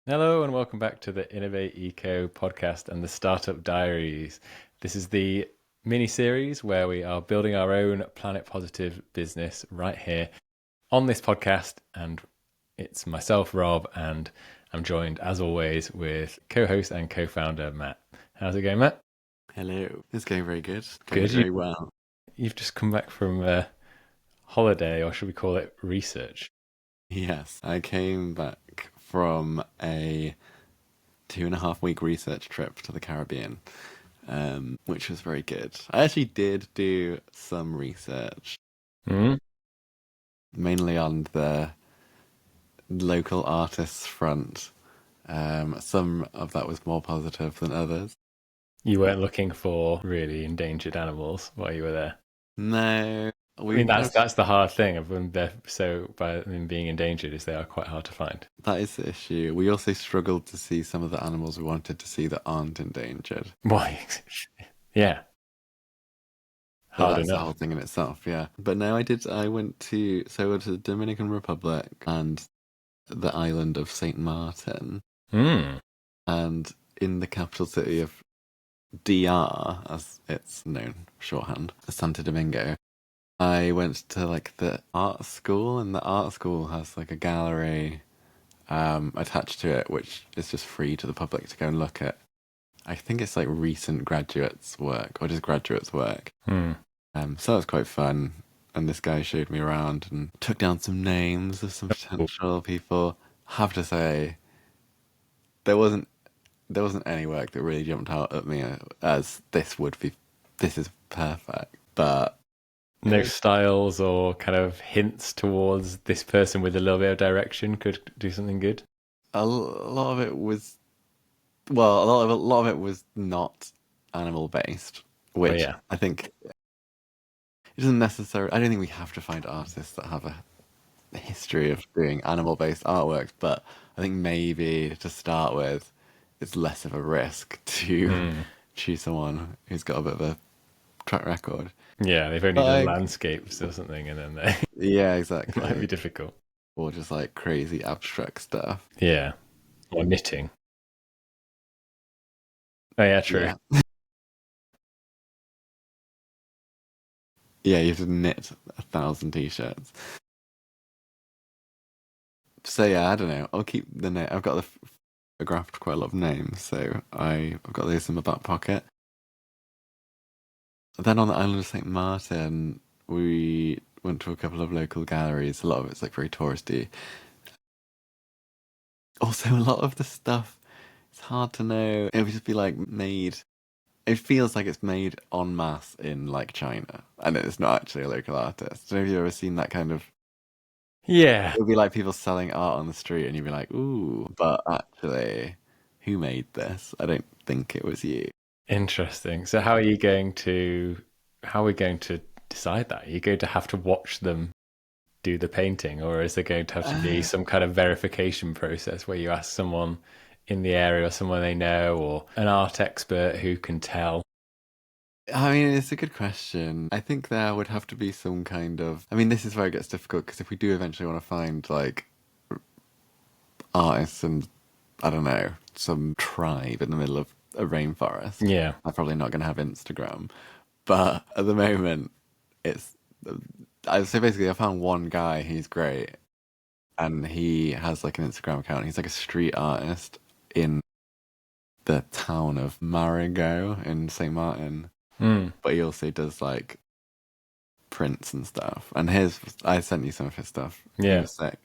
Hello and welcome back to the Innovate Eco podcast and the Startup Diaries. This is the mini series where we are building our own planet positive business right here on this podcast. And it's myself, Rob, and I'm joined as always with co-host and co-founder Matt. How's it going, Matt? Hello. It's going very good. Going Good. very well. You've just come back from holiday, or should we call it research? Yes, I came back from a 2.5 week research trip to the Caribbean, which was very good. I actually did do some research, Mm? mainly on the local artists front. Some of that was more positive than others. You weren't looking for really endangered animals while you were there. No, I we mean, kind of that's the hard thing of them. They're so by them being endangered is they are quite hard to find. that is the issue. We also struggled to see some of the animals we wanted to see that aren't endangered. Why? Yeah, So hard that's the whole enough. thing in itself, yeah. But no, I went to the Dominican Republic and the island of Saint Martin, Hmm. and in the capital city of DR, as it's known shorthand, Santo Domingo. I went to like the art school, and the art school has like a gallery attached to it, which is just free to the public to go and look at. I think it's like recent graduates' work or just graduates' work. Hmm. So that was quite fun. And this guy showed me around and took down some names of some potential people. Have to say, there wasn't there wasn't any work that really jumped out at me as this is perfect. But it No was styles or kind of hints towards this person with a little bit of direction could do something good. lot of it was well, a lot of it was not animal based, Oh which yeah. I think it doesn't necessarily. I don't think we have to find artists that have a history of doing animal based artworks, but I think maybe to start with, it's less of a risk to Hmm. choose someone who's got a bit of a track record. Yeah, they've only But done I, landscapes or something, and then they yeah, it might be exactly. difficult. Or just like crazy abstract stuff. Yeah. Or knitting. Oh yeah, true. Yeah. Yeah, you have to knit 1,000 t-shirts. So yeah, I don't know. I'll keep the name. I've got photographed quite a lot of names, so I've got those in my back pocket. Then on the island of Saint Martin, we went to a couple of local galleries. A lot of it's like very touristy. Also, a lot of the stuff, it's hard to know. It would just be like made. It feels like it's made en masse in like China, and it's not actually a local artist. Don't know if you've ever seen that kind of. Yeah. It would be like people selling art on the street, and you'd be like, "Ooh," but actually, who made this? I don't think it was you. Interesting. So how are we going to decide that? Are you going to have to watch them do the painting, or is there going to have to be Uh, some kind of verification process where you ask someone in the area or someone they know or an art expert who can tell? I mean, it's a good question. I think there would have to be some kind of. I mean, this is where it gets difficult because if we do eventually want to find like artists and I don't know some tribe in the middle of a rainforest, Yeah. I'm probably not going to have Instagram. But at the moment, it's. I so basically, I found one guy. He's great, and he has like an Instagram account. He's like a street artist in the town of Marigot in Saint Martin, Mm. but he also does like prints and stuff. And his, I sent you some of his stuff. He Yeah. was sick.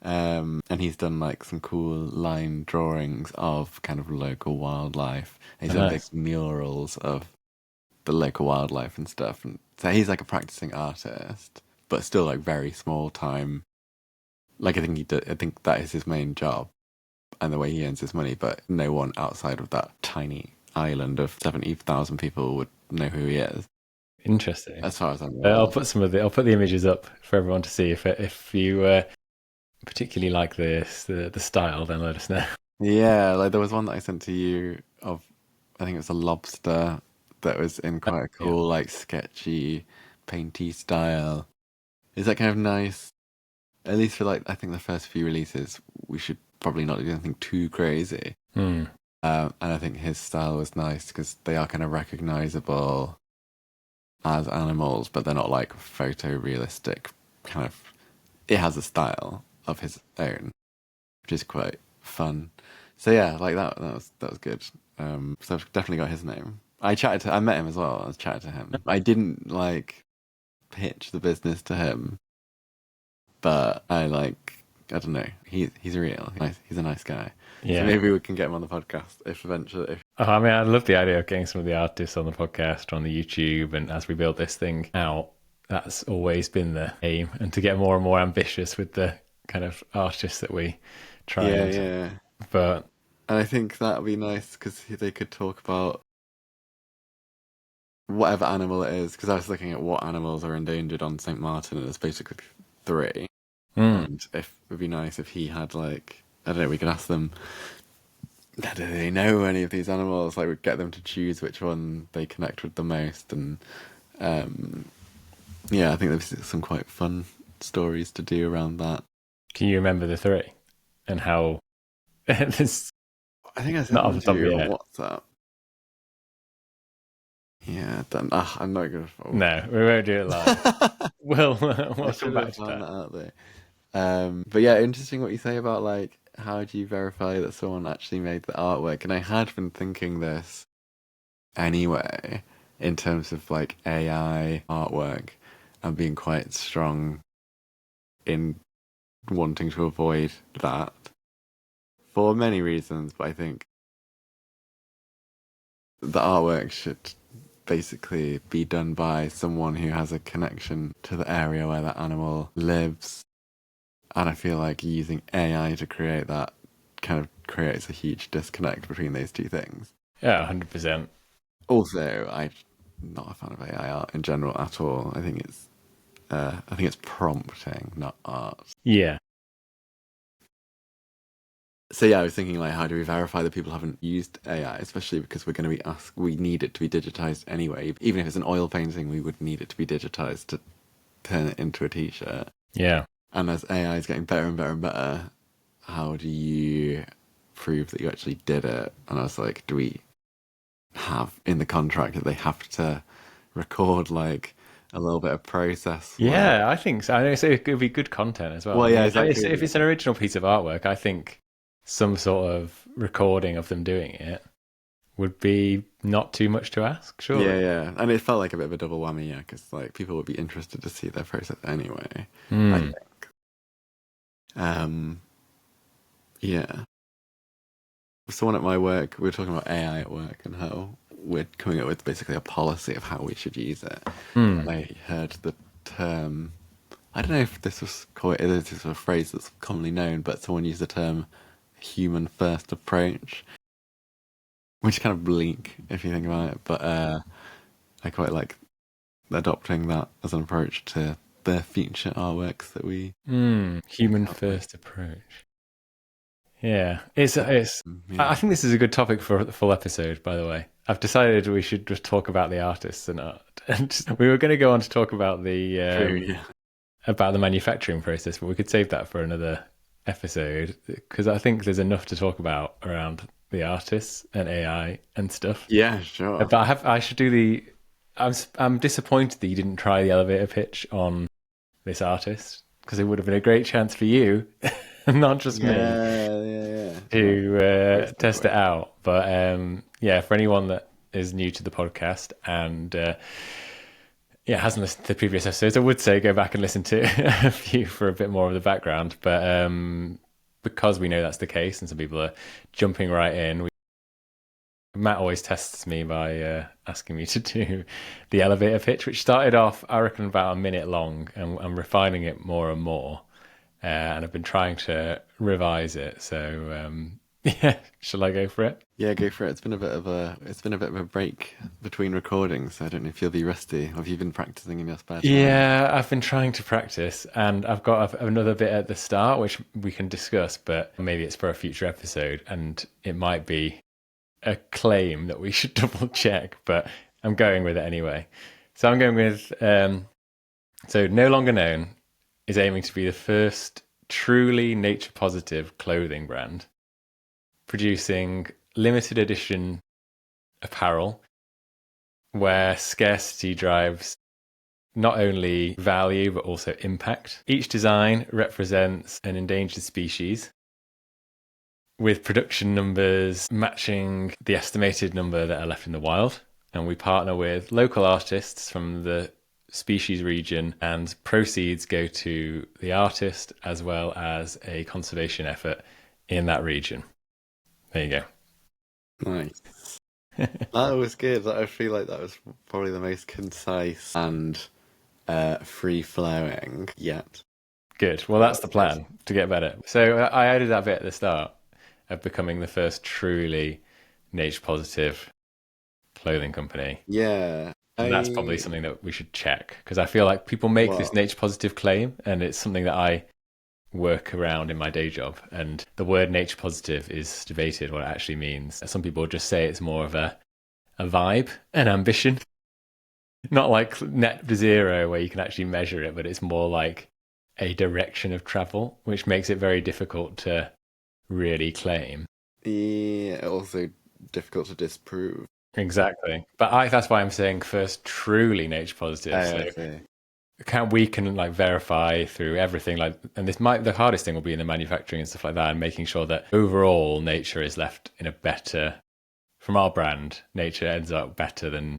And he's done like some cool line drawings of kind of local wildlife. And Oh, he's done big nice. murals of the local wildlife and stuff. And so he's like a practicing artist, but still like very small time. Like I think that is his main job and the way he earns his money. But no one outside of that tiny island of 70,000 people would know who he is, Interesting. as far as I'm aware. I'll put the images up for everyone to see. If you particularly like the style, then let us know. Yeah, like there was one that I sent to you of, I think it was a lobster that was in quite a Yeah. cool, like sketchy, painty style. Is that kind of nice? At least for like, I think the first few releases, we should probably not doing anything too crazy. Mm. And I think his style was nice because they are kind of recognizable as animals, but they're not like photorealistic kind of. It has a style of his own, which is quite fun. So yeah, like that was good. So I've definitely got his name. I met him as well. I was chatting to him. I didn't like pitch the business to him, but I don't know. He's real. He's a nice guy. So Yeah. maybe we can get him on the podcast if eventually. I mean, I love the idea of getting some of the artists on the podcast, on the YouTube, and as we build this thing out, that's always been the aim, and to get more and more ambitious with the kind of artists that we try Yeah, and. yeah. But And I think that'd be nice because they could talk about whatever animal it is. Because I was looking at what animals are endangered on St. Martin, and it's basically three. And if it would be nice if he had like, I don't know, we could ask them, do they know any of these animals? Like, we'd get them to choose which one they connect with the most. And yeah, I think there's some quite fun stories to do around that. can you remember the three and how? It's I think I not sent off them the to top of you your on head. WhatsApp. Yeah, I'm not gonna. No, we won't do it live. We'll I come should back have to found that. that out there. But yeah, interesting what you say about like how do you verify that someone actually made the artwork? And I had been thinking this anyway, in terms of like AI artwork and being quite strong in wanting to avoid that for many reasons. But I think the artwork should basically be done by someone who has a connection to the area where that animal lives. And I feel like using AI to create that kind of creates a huge disconnect between those two things. Yeah, 100%. Also, I'm not a fan of AI art in general at all. I think it's prompting, not art. Yeah, So yeah, I was thinking like, how do we verify that people haven't used AI, especially because we're going to be asked, we need it to be digitized anyway. Even if it's an oil painting, we would need it to be digitized to turn it into a t-shirt. yeah. And as AI is getting better and better and better, how do you prove that you actually did it? And I was like, do we have in the contract that they have to record like a little bit of process where? Yeah, I think so. I know, so it could be good content as well. Well, I yeah, mean, if exactly. it's an original piece of artwork, I think some sort of recording of them doing it would be not too much to ask, Yeah, surely. yeah, and it felt like a bit of a double whammy, yeah, because like people would be interested to see their process anyway. I Hmm. think. Um, yeah. Someone at my work, we were talking about AI at work and how we're coming up with basically a policy of how we should use it. Hmm. And I heard the term. I don't know if this is a phrase that's commonly known, but someone used the term human first approach, which is kind of bleak if you think about it. But I quite like adopting that as an approach to the future artworks that we Hmm. Human come up with. first approach. Yeah, it's. I Yeah. think this is a good topic for the full episode. By the way, I've decided we should just talk about the artists and art. And we were going to go on to talk True, yeah. about the manufacturing process, but we could save that for another episode because I think there's enough to talk about around the artists and AI and stuff. Yeah, sure. But I should do I'm disappointed that you didn't try the elevator pitch on this artist because it would have been a great chance for you, and not just me, Yeah, yeah, yeah. Well, to great test it segue. out. But yeah, for anyone that is new to the podcast and yeah, hasn't listened to the previous episodes, I would say go back and listen to a few for a bit more of the background. But because we know that's the case and some people are jumping right in, Matt always tests me by asking me to do the elevator pitch, which started off, I reckon, about a minute long, and I'm refining it more and more. And I've been trying to revise it. So yeah, shall I go for it? Yeah, go for it. It's been a bit of a break between recordings. So I don't know if you'll be rusty. Have you been practicing in your spare time? Yeah, I've been trying to practice, and I've got another bit at the start, which we can discuss, but maybe it's for a future episode, and it might be a claim that we should double check, but I'm going with it anyway. So I'm going with so No Longer Known is aiming to be the first truly nature positive clothing brand producing limited edition apparel where scarcity drives not only value but also impact. Each design represents an endangered species with production numbers matching the estimated number that are left in the wild. And we partner with local artists from the species region, and proceeds go to the artist as well as a conservation effort in that region. There you go. Nice. That was good. I feel like that was probably the most concise and free flowing yet. Good. Well, that's the plan to get better. So I added that bit at the start of becoming the first truly nature positive clothing company. Yeah. And that's probably something that we should check, because I feel like people make this nature positive claim and it's something that I work around in my day job. And the word nature positive is debated what it actually means. Some people just say it's more of a vibe, an ambition, not like net zero where you can actually measure it, but it's more like a direction of travel, which makes it very difficult to really claim. Yeah, also difficult to disprove. Exactly. But that's why I'm saying first truly nature positive. So we can like verify through everything, like, and the hardest thing will be in the manufacturing and stuff like that, and making sure that overall nature is left in a better, from our brand, nature ends up better than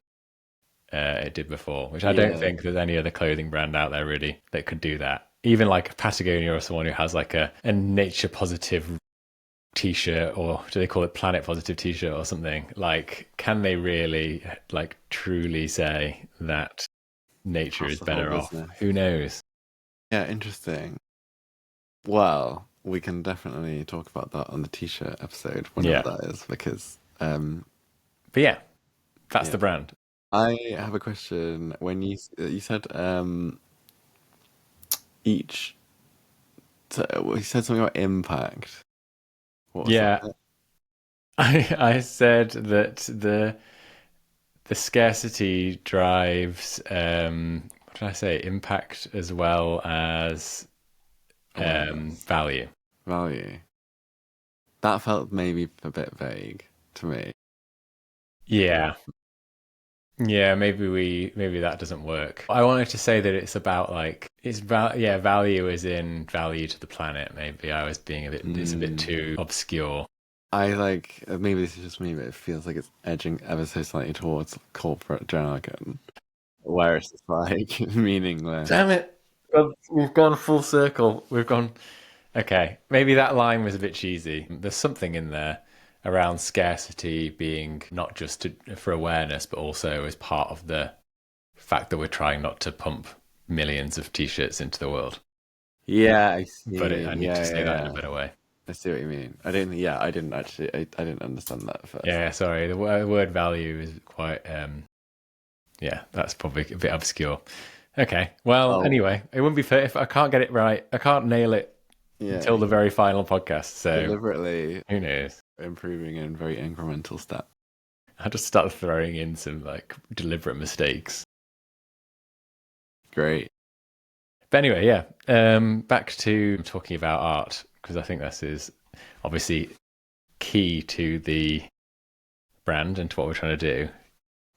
it did before, which I don't think there's any other clothing brand out there really that could do that. Even like Patagonia or someone who has like a nature positive t-shirt, or do they call it planet positive t-shirt or something, like, can they really like truly say that nature is better off? Who knows? Yeah, interesting. Well, we can definitely talk about that on the t-shirt episode whenever that is, because but yeah, that's the brand. I have a question. When you said each, you said something about impact. What was that? I said that the scarcity drives what did I say? Impact as well as value. Value. That felt maybe a bit vague to me. Yeah. Yeah, maybe that doesn't work. I wanted to say that it's about like value is in value to the planet. Maybe I was being it's a bit too obscure. I like, maybe this is just me, but it feels like it's edging ever so slightly towards corporate jargon, where it's just like meaningless. Damn it! We've gone full circle. Okay, maybe that line was a bit cheesy. There's something in there around scarcity being not just for awareness, but also as part of the fact that we're trying not to pump millions of t-shirts into the world. Yeah, I see. But I need to say that in a better way. I see what you mean. I didn't understand that at first. Yeah, sorry. The word value is quite, that's probably a bit obscure. Okay. Well, anyway, it wouldn't be fair if I can't get it right. I can't nail it until the very final podcast. So deliberately, who knows? Improving in very incremental steps. I'll just start throwing in some like deliberate mistakes. Great. But anyway, yeah. Back to talking about art, because I think this is obviously key to the brand and to what we're trying to do.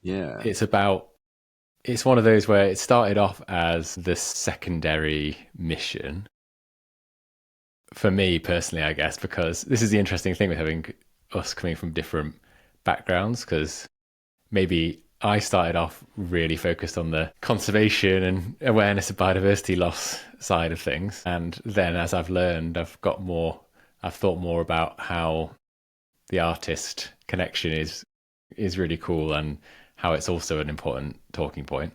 Yeah. It's one of those where it started off as the secondary mission. For me personally, I guess, because this is the interesting thing with having us coming from different backgrounds, because maybe I started off really focused on the conservation and awareness of biodiversity loss side of things. And then as I've learned, I've thought more about how the artist connection is really cool and how it's also an important talking point.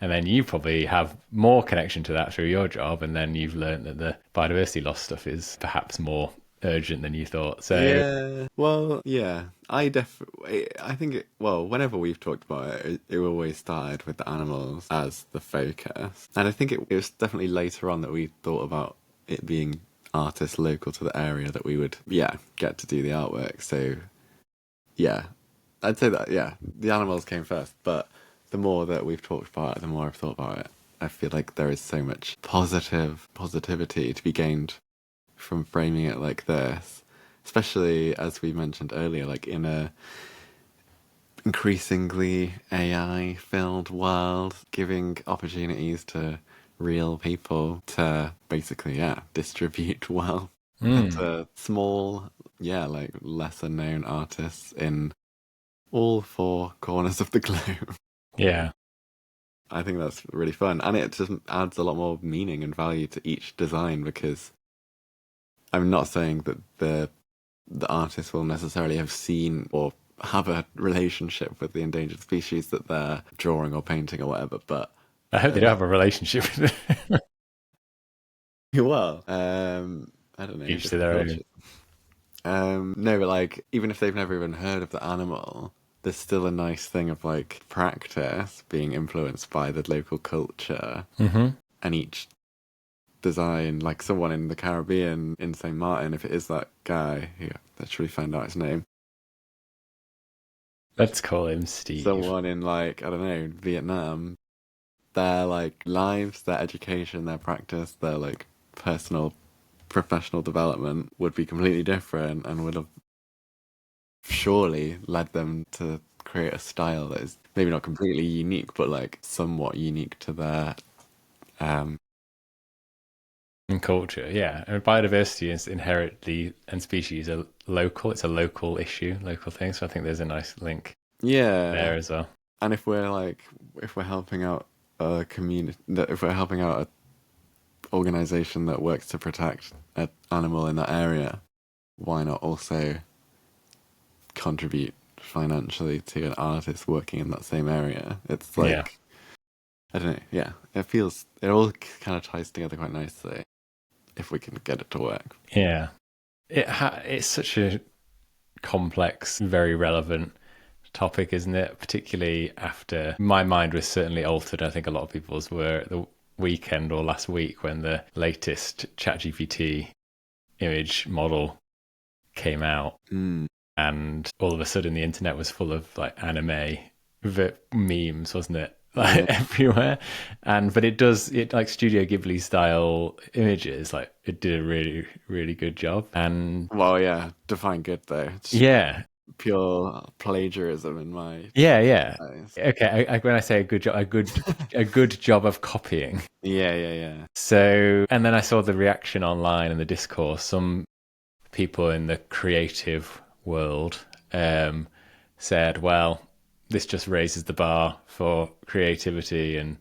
And then you probably have more connection to that through your job, and then you've learned that the biodiversity loss stuff is perhaps more urgent than you thought. So yeah, well, yeah, I think whenever we've talked about it, it always started with the animals as the focus, and I think it was definitely later on that we thought about it being artists local to the area that we would get to do the artwork. So yeah, I'd say that the animals came first, but the more that we've talked about it, the more I've thought about it, I feel like there is so much positivity to be gained from framing it like this, especially as we mentioned earlier, like in a increasingly AI filled world, giving opportunities to real people to basically, yeah, distribute wealth Mm. to small, yeah, like lesser known artists in all four corners of the globe. Yeah. I think that's really fun. And it just adds a lot more meaning and value to each design because I'm not saying that the artist will necessarily have seen or have a relationship with the endangered species that they're drawing or painting or whatever, but I hope they don't have a relationship with it. well, I don't know, Each to different their own. cultures. No, but like even if they've never even heard of the animal, there's still a nice thing of like practice being influenced by the local culture, Hmm. and each design, like someone in the Caribbean in St. Martin, if it is that guy, yeah, let's really find out his name. Let's call him Steve. Someone in like, I don't know, Vietnam, their like lives, their education, their practice, their like personal professional development would be completely different and would have surely led them to create a style that is maybe not completely unique, but like somewhat unique to their um And culture, yeah. And biodiversity is inherently, and species are local. It's a local issue, local thing. So I think there's a nice link there yeah. as well. And if we're helping out a community, if we're helping out a organization that works to protect an animal in that area, why not also contribute financially to an artist working in that same area? It's Yeah. like, I don't know, yeah, it all kind of ties together quite nicely if we can get it to work. Yeah. It's such a complex, very relevant topic, isn't it? Particularly after my mind was certainly altered. I think a lot of people's were the weekend or last week when the latest ChatGPT image model came out, Mm, and all of a sudden the internet was full of like anime memes, wasn't it? Like yeah. everywhere. And but it like Studio Ghibli style images, like it did a really, really good job. And Well, yeah, define good though. It's yeah, pure plagiarism in my yeah. eyes. Okay, when I say a good job, a good job of copying. Yeah, yeah, yeah. So, and then I saw the reaction online and the discourse. Some people in the creative world said, "Well, this just raises the bar for creativity, and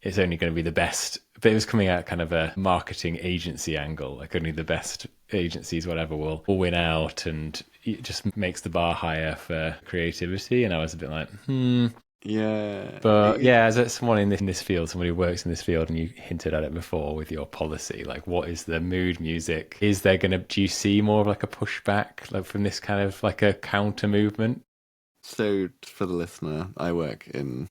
it's only going to be the best." But it was coming out kind of a marketing agency angle, like only the best agencies, whatever, will win out, and it just makes the bar higher for creativity. And I was a bit like, hmm. Yeah. But yeah, as someone in this field, someone who works in this field, and you hinted at it before with your policy, like what is the mood music? Is there gonna do you see more of like a pushback, like from this kind of like a counter movement? So, for the listener, I work in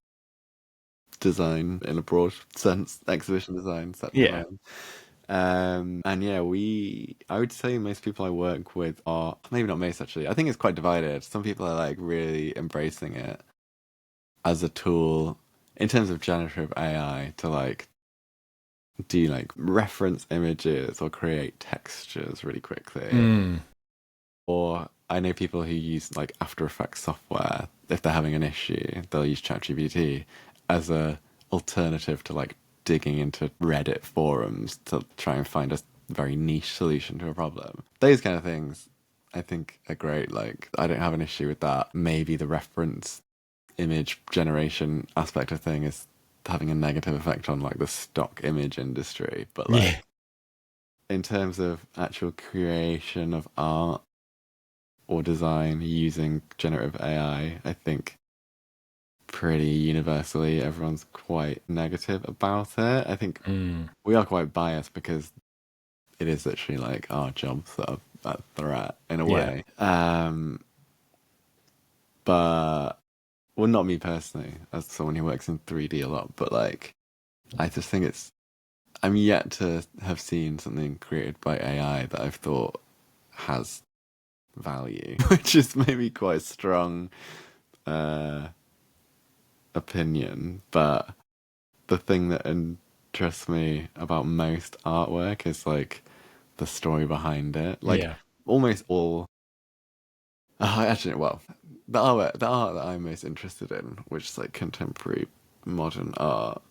design in a broad sense, exhibition design, set Yeah. design. And yeah, I would say most people I work with are, maybe not most actually, I think it's quite divided. Some people are like really embracing it as a tool in terms of generative AI to like do like reference images or create textures really quickly. Mm. Or I know people who use like After Effects software. If they're having an issue, they'll use ChatGPT as a alternative to like digging into Reddit forums to try and find a very niche solution to a problem. Those kind of things I think are great. Like I don't have an issue with that. Maybe the reference image generation aspect of thing is having a negative effect on like the stock image industry. But like Yeah. in terms of actual creation of art or design using generative AI, I think pretty universally everyone's quite negative about it. I think Mm. we are quite biased because it is literally like our jobs that are at threat in a Yeah. way. But well, not me personally, as someone who works in 3D a lot, but like I just think I'm yet to have seen something created by AI that I've thought has value, which is maybe quite a strong uh, opinion. But the thing that interests me about most artwork is like the story behind it. Like Yeah. almost all. Actually, well, the art that I'm most interested in, which is like contemporary modern art,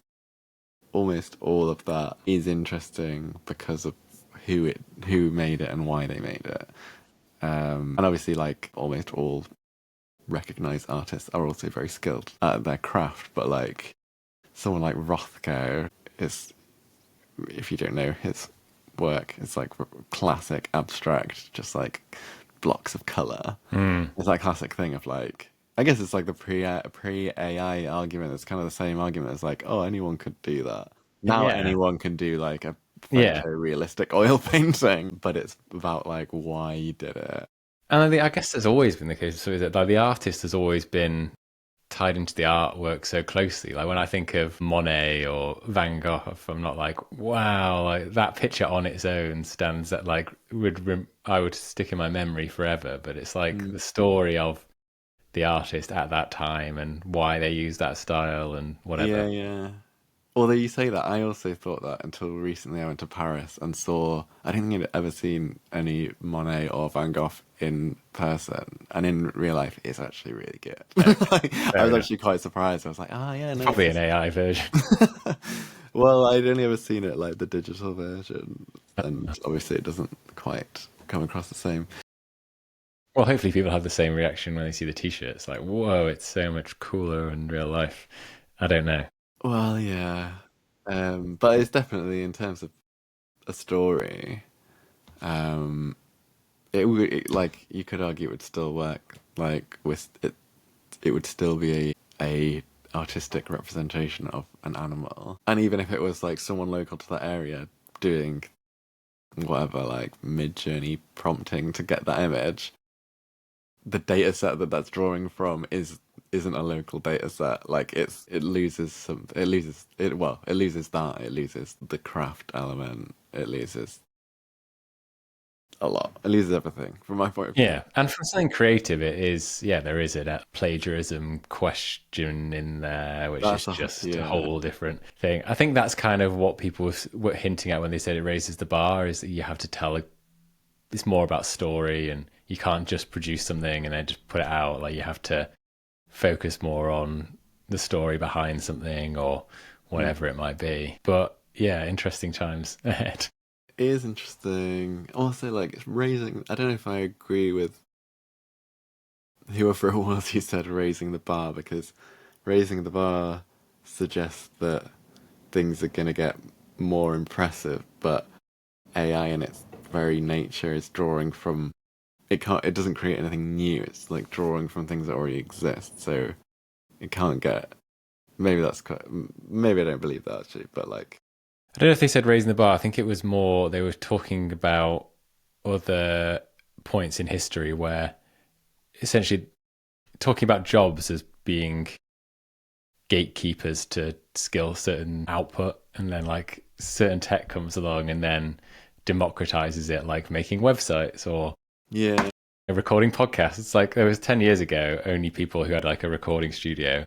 almost all of that is interesting because of who made it and why they made it. And obviously, like almost all recognized artists are also very skilled at their craft. But like someone like Rothko is, if you don't know his work, it's like classic abstract, just like blocks of color. It's that classic thing of like, I guess it's like the pre AI argument. It's kind of the same argument as like, oh, anyone could do that. Now Yeah. anyone can do like a Yeah. photorealistic oil painting, but it's about like why you did it. And I guess that's always been the case. So is that like the artist has always been tied into the artwork so closely. Like when I think of Monet or Van Gogh, I'm not like, wow, like that picture on its own stands that like I would stick in my memory forever. But it's like the story of the artist at that time and why they use that style and Yeah, whatever. yeah. Although you say that, I also thought that until recently I went to Paris and saw, I don't think I'd ever seen any Monet or Van Gogh in person. And in real life, it's actually really good. Okay, Like, I fair was enough. actually quite surprised. I was like, oh, yeah, It's no, probably this an is. AI version. Well, I'd only ever seen it like the digital version. And obviously, it doesn't quite come across the same. Well, hopefully people have the same reaction when they see the t-shirt. It's like, whoa, it's so much cooler in real life. I don't know. Well, yeah. But it's definitely, in terms of a story, um, like you could argue it would still work. Like with it, it would still be a artistic representation of an animal. And even if it was like someone local to that area doing whatever, like mid-journey prompting to get that image, the data set that that's drawing from isn't a local data set. Like it loses some, it loses it. Well, it loses that. It loses the craft element. It loses a lot. It loses everything from my point of view. Yeah, and from something creative, it is, yeah, there is a plagiarism question in there, which is just a Yeah. whole different thing. I think that's kind of what people were hinting at when they said it raises the bar, is that you have to tell, it's more about story and you can't just produce something and then just put it out. Like you have to focus more on the story behind something or Mm. whatever it might be. But yeah, interesting times ahead. It is interesting. Also, like it's raising. I don't know if I agree with whoever it was who said raising the bar, because raising the bar suggests that things are going to get more impressive, but AI in its very nature is drawing from. It doesn't create anything new. It's like drawing from things that already exist. So it can't get. Maybe that's quite. Maybe I don't believe that actually, but like. I don't know if they said raising the bar. I think it was more they were talking about other points in history where essentially talking about jobs as being gatekeepers to skill certain output, and then like certain tech comes along and then democratizes it, like making websites or Yeah. recording podcasts. It's like there was 10 years ago, only people who had like a recording studio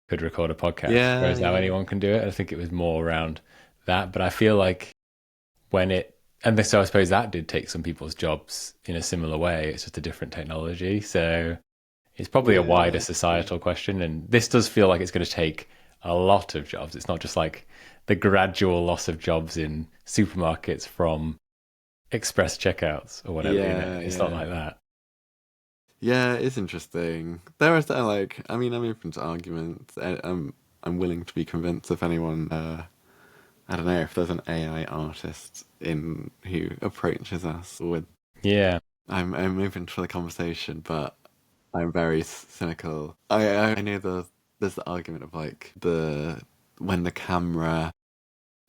could record a podcast, Yeah. whereas now Yeah. anyone can do it. I think it was more around that, but I feel like when it and so I suppose that did take some people's jobs in a similar way. It's just a different technology. So it's probably a wider Yeah. societal question. And this does feel like it's going to take a lot of jobs. It's not just like the gradual loss of jobs in supermarkets from express checkouts or whatever, you know. Yeah. It's not Yeah. like that. Yeah, it's interesting. There is that like, I mean, I'm open to arguments. I'm willing to be convinced if anyone. I don't know if there's an AI artist in who approaches us with. Yeah. I'm open for the conversation, but I'm very cynical. I know there's the argument of like the when the camera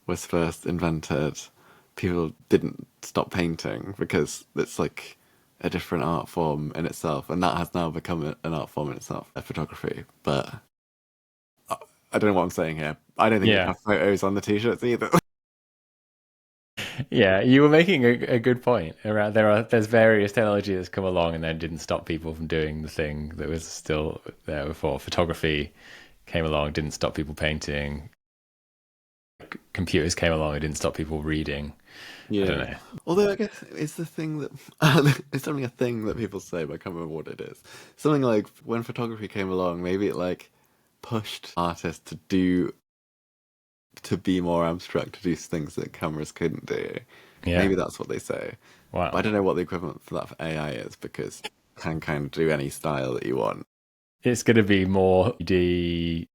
was first invented, people didn't stop painting because it's like a different art form in itself, and that has now become an art form in itself, photography. But I don't know what I'm saying here. I don't think you'd Yeah. have photos on the t-shirts either. Yeah, you were making a good point around there's various technology that's come along and then didn't stop people from doing the thing that was still there before. Photography came along, didn't stop people painting. Computers came along, it didn't stop people reading. I don't Yeah. know. Although I guess it's the thing that it's only a thing that people say, but I can't remember what it is. Something like when photography came along, maybe it like pushed artists to be more abstract, to do things that cameras couldn't do. Yeah. Maybe that's what they say. But I Wow. don't know what the equivalent for that for AI is because you can kind of do any style that you want. It's going to be more the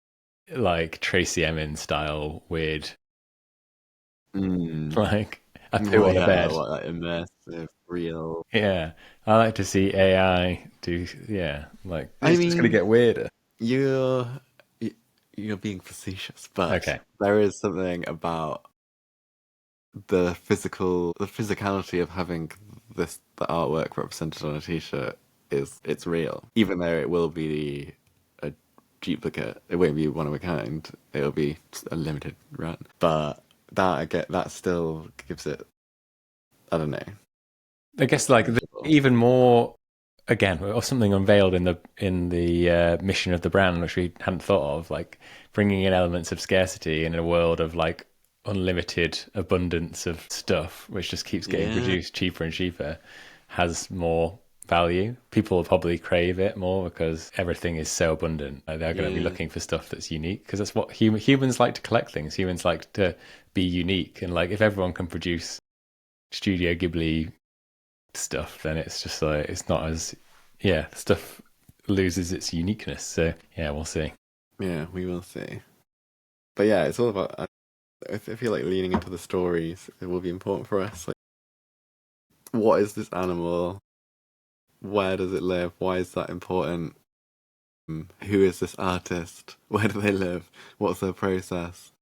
like Tracy Emin style weird, Mm. like I poo Well, on a yeah, bed. what like immersive, real. Yeah. I like to see AI do, yeah, like I it's just going to mean, get weirder. you're y- you're being facetious, but Okay. there is something about the physicality of having the artwork represented on a t-shirt is it's real, even though it will be a duplicate. It won't be one of a kind. It'll be a limited run, but that I get that still gives it. I don't know. I guess like Tangible. even more again, or something unveiled in the mission of the brand, which we hadn't thought of, like bringing in elements of scarcity in a world of like unlimited abundance of stuff, which just keeps getting Yeah, produced cheaper and cheaper, has more value. People will probably crave it more because everything is so abundant. Like, they're going to be yeah, looking for stuff that's unique because that's what humans like to collect things. Humans like to be unique, and like if everyone can produce Studio Ghibli stuff, then it's just like it's not as yeah, stuff loses its uniqueness. So yeah, we'll see. yeah. We will see. But yeah, it's all about. I feel like leaning into the stories it will be important for us. Like, what is this animal? Where does it live? Why is that important? Who is this artist? Where do they live? What's their process?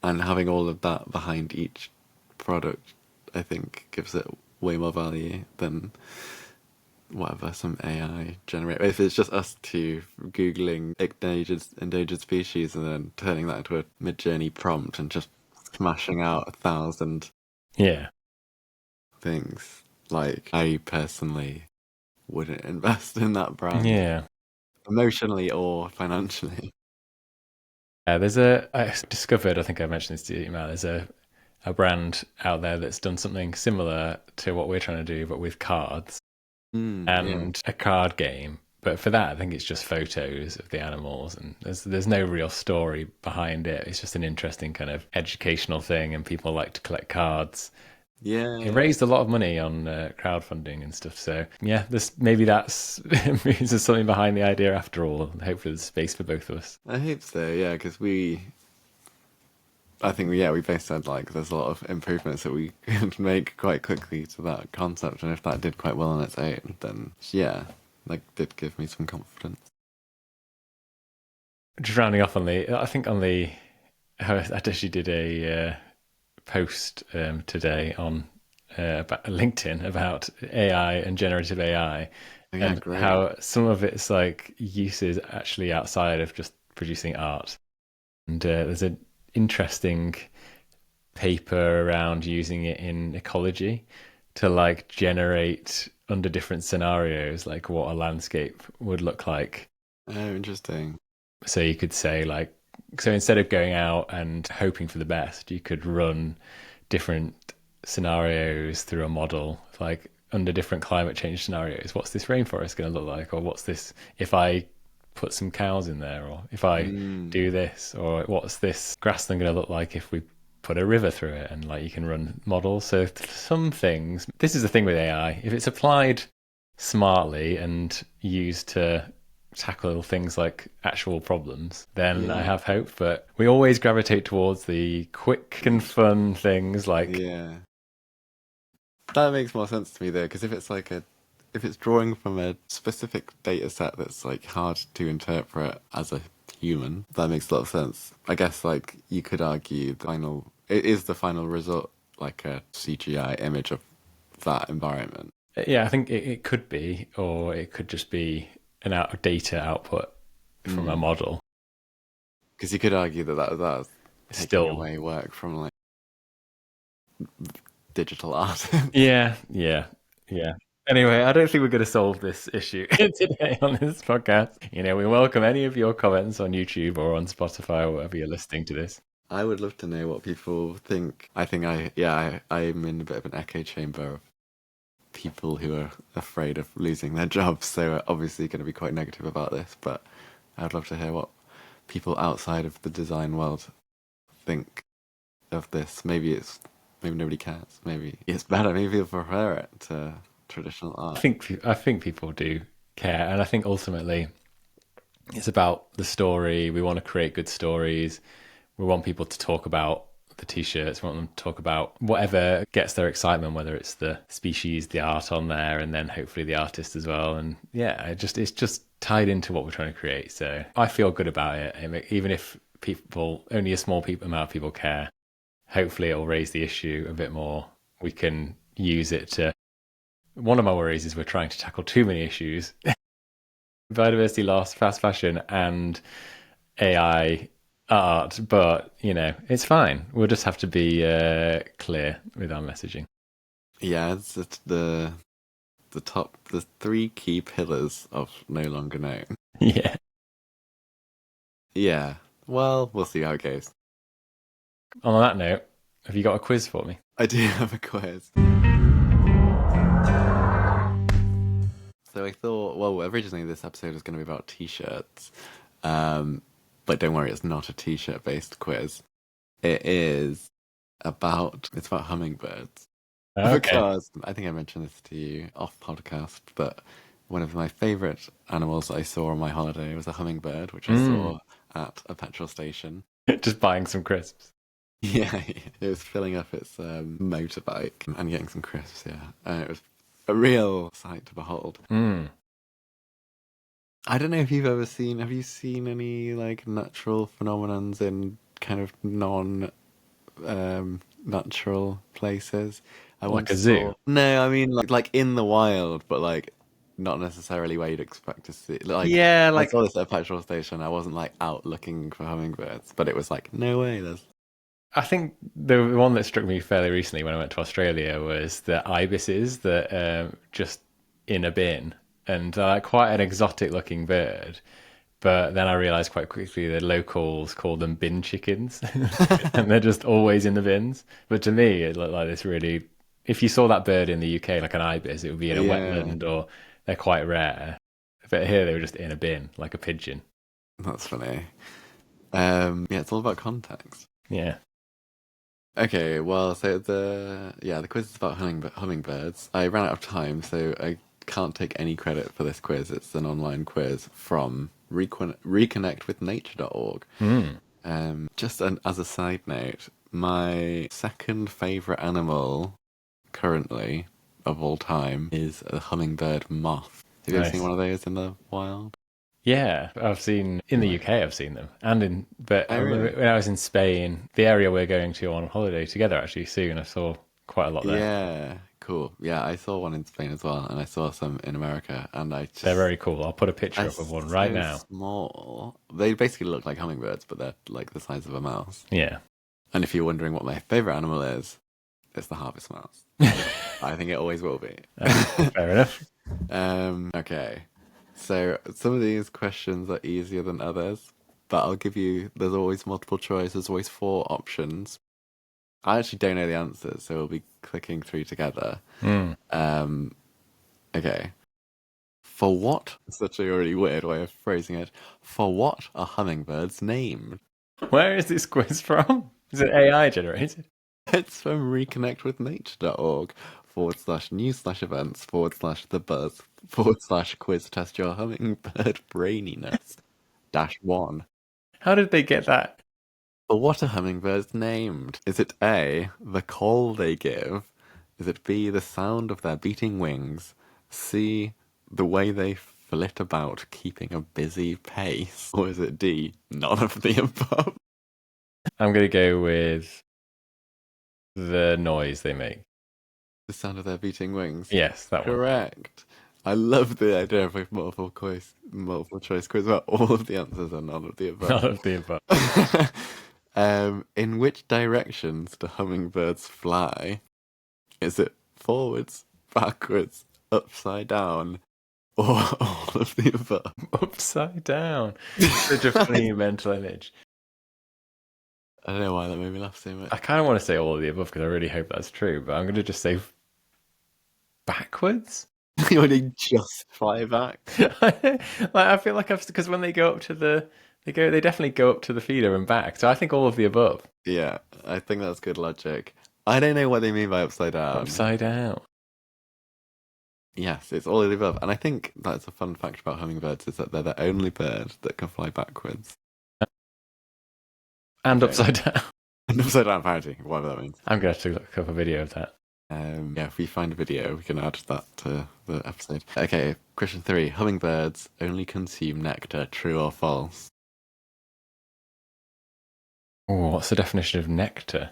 And having all of that behind each product, I think, gives it way more value than whatever some AI generate. If it's just us two googling endangered species and then turning that into a mid-journey prompt and just smashing out 1,000 Yeah, things, like I personally wouldn't invest in that brand yeah. emotionally or financially. There's I discovered. I think I mentioned this to you, Matt. There's a brand out there that's done something similar to what we're trying to do, but with cards Yeah. and a card game. But for that, I think it's just photos of the animals, and there's no real story behind it. It's just an interesting kind of educational thing, and people like to collect cards. It Yeah. raised a lot of money on crowdfunding and stuff. So yeah, this maybe that's means there's something behind the idea after all. Hopefully, there's space for both of us. I hope so, yeah, because I think, yeah, we both said like there's a lot of improvements that we could make quite quickly to that concept, and if that did quite well on its own, then yeah, like did give me some confidence. Just rounding off on the, I think on the, I actually did a post today on about LinkedIn about AI and generative AI Oh, yeah, and great. how some of its like uses actually outside of just producing art. And there's an interesting paper around using it in ecology to like generate under different scenarios like what a landscape would look like. Oh, interesting. So you could say like so instead of going out and hoping for the best, you could run different scenarios through a model like under different climate change scenarios. What's this rainforest going to look like, or what's this if I put some cows in there, or if I Mm, do this, or what's this grassland going to look like if we put a river through it, and like you can run models. So some things, this is the thing with AI, if it's applied smartly and used to tackle things like actual problems, then I yeah, have hope. But we always gravitate towards the quick and fun things like, yeah. That makes more sense to me though, because if it's drawing from a specific data set that's like hard to interpret as a human, that makes a lot of sense. I guess like you could argue it is the final result like a CGI image of that environment. yeah, I think it could be, or it could just be an out data output from a Mm. model. Because you could argue that's It's taking still, away work from like digital art. yeah. Yeah. Anyway, I don't think we're going to solve this issue today on this podcast. We welcome any of your comments on YouTube or on Spotify or wherever you're listening to this. I would love to know what people think. I'm in a bit of an echo chamber of people who are afraid of losing their jobs, so are obviously going to be quite negative about this, but I'd love to hear what people outside of the design world think of this. Maybe nobody cares. Maybe it's better. Maybe people prefer it to traditional art. I think people do care, and I think ultimately it's about the story. We want to create good stories. We want people to talk about the t-shirts. We want them to talk about whatever gets their excitement, whether it's the species, the art on there, and then hopefully the artist as well. And yeah, it's just tied into what we're trying to create. So I feel good about it. Even if only a small amount of people care, hopefully it will raise the issue a bit more. We can use it to. One of my worries is we're trying to tackle too many issues: biodiversity loss, fast fashion, and AI art. But it's fine. We'll just have to be clear with our messaging. Yeah, it's the three key pillars of No Longer Known. Yeah. Yeah. Well, we'll see how it goes. On that note, have you got a quiz for me? I do have a quiz. So I thought, well, originally this episode was going to be about t-shirts, but don't worry, it's not a t-shirt based quiz. It's about hummingbirds. Okay. Because I think I mentioned this to you off podcast, but one of my favourite animals I saw on my holiday was a hummingbird, which I saw at a petrol station. Just buying some crisps. Yeah, it was filling up its motorbike and getting some crisps, yeah. And it was a real sight to behold. Mm. I don't know if have you seen any like natural phenomenons in kind of natural places? I Like once a zoo? No, I mean like in the wild, but like not necessarily where you'd expect to see. Like Yeah, I like saw this at a petrol station. I wasn't like out looking for hummingbirds, but it was like no way. There's I think the one that struck me fairly recently when I went to Australia was the ibises that just in a bin, and quite an exotic looking bird. But then I realised quite quickly the locals call them bin chickens, and they're just always in the bins. But to me, it looked like this really. If you saw that bird in the UK, like an ibis, it would be in a yeah, wetland, or they're quite rare. But here they were just in a bin, like a pigeon. that's funny. Yeah, it's all about context. Yeah. Okay, well, so the quiz is about hummingbirds. I ran out of time, so I can't take any credit for this quiz. It's an online quiz from reconnectwithnature.org. As a side note, my second favorite animal currently of all time is a hummingbird moth. Have you ever seen Nice. one of those in the wild? Yeah, I've seen in the UK. I've seen them, but Oh, really? when I was in Spain, the area we're going to on holiday together actually soon, I saw quite a lot there. Yeah, cool. Yeah, I saw one in Spain as well, and I saw some in America, and They're very cool. I'll put a picture they're up of one right so now. small. They basically look like hummingbirds, but they're like the size of a mouse. Yeah. And if you're wondering what my favorite animal is, it's the harvest mouse. I think it always will be. Fair enough. Okay. So some of these questions are easier than others, but there's always multiple choice. There's always four options. I actually don't know the answers, so we'll be clicking through together. Okay. For what? Such a really weird way of phrasing it. For what are hummingbirds named? Where is this quiz from? Is it AI generated? It's from reconnectwithnature.org /news/events/the buzz /quiz test your hummingbird braininess -1. How did they get that? For what are hummingbirds named? Is it A, the call they give? Is it B, the sound of their beating wings? C, the way they flit about keeping a busy pace? Or is it D, none of the above? I'm going to go with the noise they make. The sound of their beating wings? Yes, that one. Correct. I love the idea of a multiple choice quiz where all of the answers are none of the above. None of the above. In which directions do hummingbirds fly? Is it forwards, backwards, upside down, or all of the above? Upside down. Such a funny mental image. I don't know why that made me laugh so much. I kind of want to say all of the above because I really hope that's true, but I'm going to just say backwards. You want to just fly back? Like I feel like I've because when they go up to they definitely go up to the feeder and back. So I think all of the above. Yeah, I think that's good logic. I don't know what they mean by upside down. Upside down. Yes, it's all of the above. And I think that's a fun fact about hummingbirds is that they're the only bird that can fly backwards. And Okay. upside down. And upside down apparently, whatever that means. I'm going to have to look up a video of that. Yeah, if we find a video, we can add that to the episode. Okay, question 3. Hummingbirds only consume nectar, true or false? Oh, what's the definition of nectar?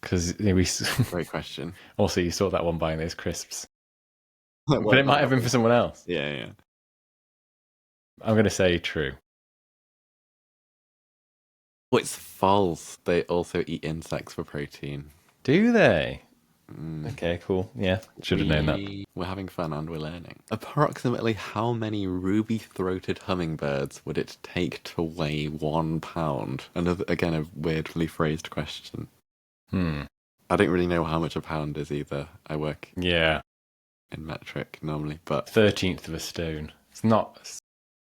Because we Great question. also you saw that one buying those crisps, Well, but it might have been for someone else. Yeah. I'm going to say true. Well, it's false. They also eat insects for protein. Do they? Mm. Okay, cool. Yeah, should have known that. We're having fun and we're learning. Approximately how many ruby-throated hummingbirds would it take to weigh 1 pound? Another, again, a weirdly phrased question. Hmm. I don't really know how much a pound is either. I work Yeah. in metric normally, but 13th of a stone. It's not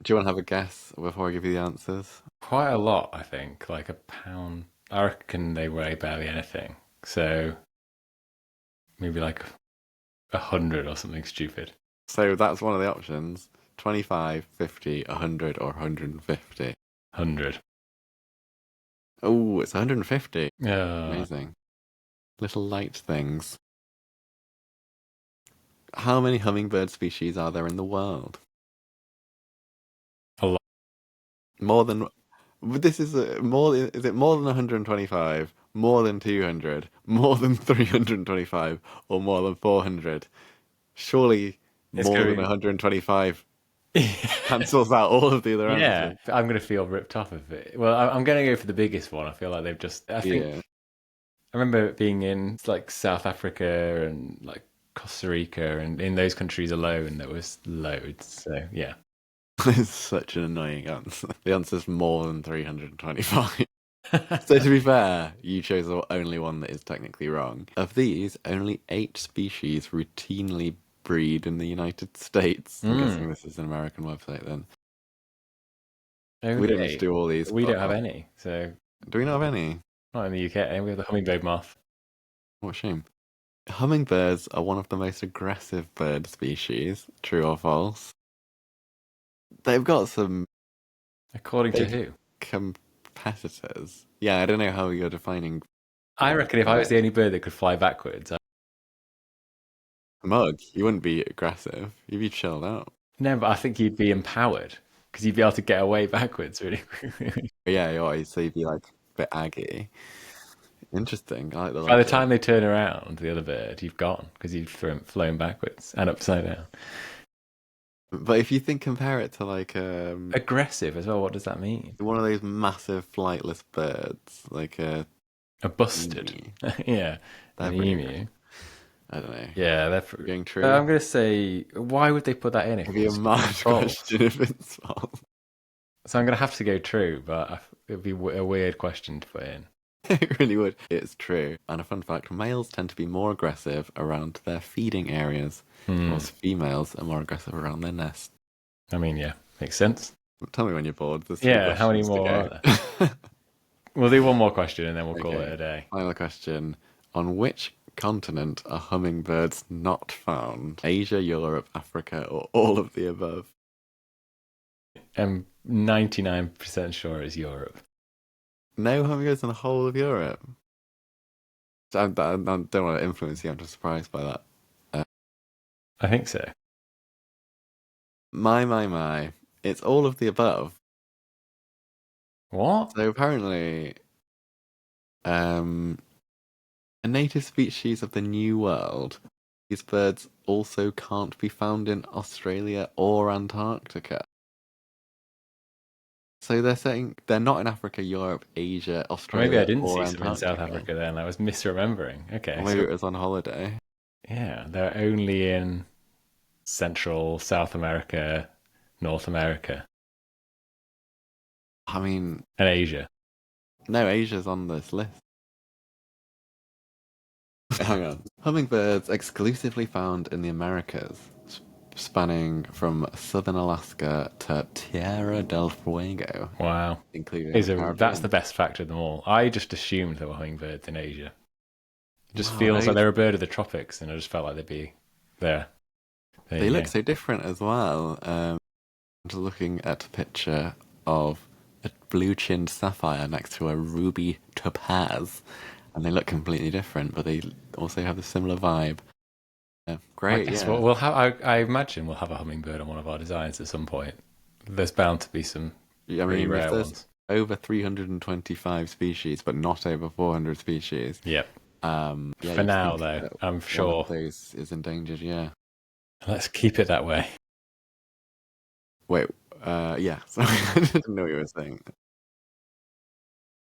do you want to have a guess before I give you the answers? quite a lot, I think. Like a pound. I reckon they weigh barely anything. So maybe like 100 or something stupid. So that's one of the options. 25, 50, 100, or 150. 100. Oh, it's 150. Yeah. Amazing. Little light things. How many hummingbird species are there in the world? A lot. More than. This is more. Is it more than 125? More than 200? More than 325? Or more than 400? Surely It's more gonna than be 125 cancels out all of the other yeah, answers. I'm going to feel ripped off of it. Well, I'm going to go for the biggest one. I feel like they've just. I think Yeah. I remember being in like South Africa and like Costa Rica, and in those countries alone, there was loads. So yeah. It's such an annoying answer. The answer's more than 325. So to be fair, you chose the only one that is technically wrong. Of these, only 8 species routinely breed in the United States. I'm guessing this is an American website then. We don't need to do all these. We don't have any. So Do we not have any? not in the UK. We have the hummingbird moth. What a shame. Hummingbirds are one of the most aggressive bird species. True or false? They've got some According to big who? competitors. Yeah, I don't know how you're defining I reckon if I was the only bird that could fly backwards, mug. You wouldn't be aggressive. You'd be chilled out. no, but I think you'd be empowered because you'd be able to get away backwards really quickly. Yeah, you're right. So you'd be like a bit aggy. Interesting. I like the By the logic. time they turn around, the other bird, you've gone because you've flown backwards and upside down. But if you compare it to like Aggressive as well. What does that mean? one of those massive flightless birds, like a A busted. emu. Yeah, They're an pretty emu. I don't know. Yeah, they're. Going true. I'm gonna say, why would they put that in? If It'd be a it's mad false? question if it's false. So I'm gonna have to go true, but it'd be a weird question to put in. It really would. It's true. And a fun fact, males tend to be more aggressive around their feeding areas, whilst females are more aggressive around their nest. I mean, yeah, makes sense. Tell me when you're bored. There's Yeah, how many questions to more go. are there? We'll do one more question and then we'll call Okay. it a day. Final question. On which continent are hummingbirds not found? Asia, Europe, Africa, or all of the above? I'm 99% sure it's Europe. No hummingbirds in the whole of Europe. I don't want to influence you. I'm just surprised by that. I think so. My. It's all of the above. What? So apparently, a native species of the New World, these birds also can't be found in Australia or Antarctica. So they're saying they're not in Africa, Europe, Asia, Australia, Maybe I didn't or see some in South Antarctica. Africa then. I was misremembering. Okay. Or maybe So, it was on holiday. yeah, they're only in Central, South America, North America, I mean, and Asia. No, Asia's on this list. Hang on. Hummingbirds exclusively found in the Americas, spanning from southern Alaska to Tierra del Fuego, Wow. including the That's the Caribbean. best fact of them all. I just assumed there were hummingbirds in Asia. It just Wow, feels like they're a bird of the tropics, and I just felt like they'd be there. There they you look go. so different as well. Just looking at a picture of a blue-chinned sapphire next to a ruby topaz, and they look completely different, but they also have a similar vibe. Yeah, I great, guess yeah. we'll have. I imagine we'll have a hummingbird on one of our designs at some point. There's bound to be some I pretty mean, if rare there's ones. over 325 species, but not over 400 species, Yep. yeah, For you'd now, think though, that I'm one of sure. those is endangered, yeah. Let's keep it that way. Wait, yeah, sorry, I didn't know what you were saying.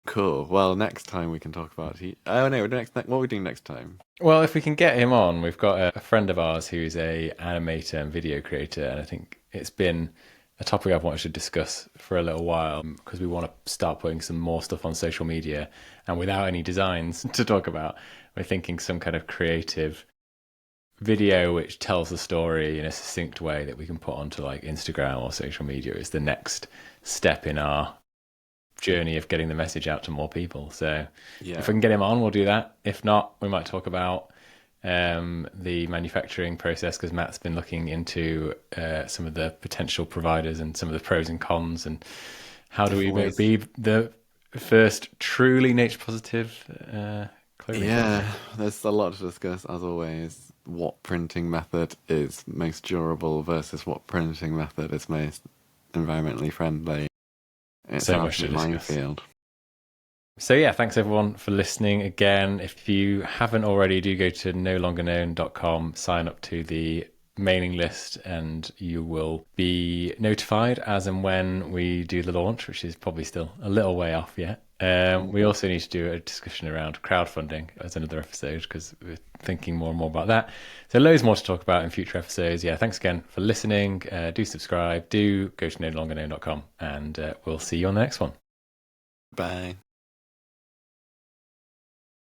Cool. Well, next time we can talk about oh no, what are we doing next time? Well, if we can get him on, we've got a friend of ours who's a animator and video creator, and I think it's been a topic I've wanted to discuss for a little while because we want to start putting some more stuff on social media, and without any designs to talk about, we're thinking some kind of creative video which tells the story in a succinct way that we can put onto like Instagram or social media is the next step in our journey of getting the message out to more people. So Yeah. if we can get him on, we'll do that. If not, we might talk about the manufacturing process because Matt's been looking into some of the potential providers and some of the pros and cons and how do we Always. be the first truly nature positive clothing Yeah, company. there's a lot to discuss as always. What printing method is most durable versus what printing method is most environmentally friendly. It's So an much to absolute discuss. minefield. So yeah, thanks everyone for listening again. If you haven't already, do go to nolongerknown.com, sign up to the mailing list, and you will be notified as and when we do the launch, which is probably still a little way off yet. We also need to do a discussion around crowdfunding as another episode because we're thinking more and more about that. So loads more to talk about in future episodes. Yeah, thanks again for listening. Do subscribe. Do go to nolongerknown.com, and we'll see you on the next one. Bye.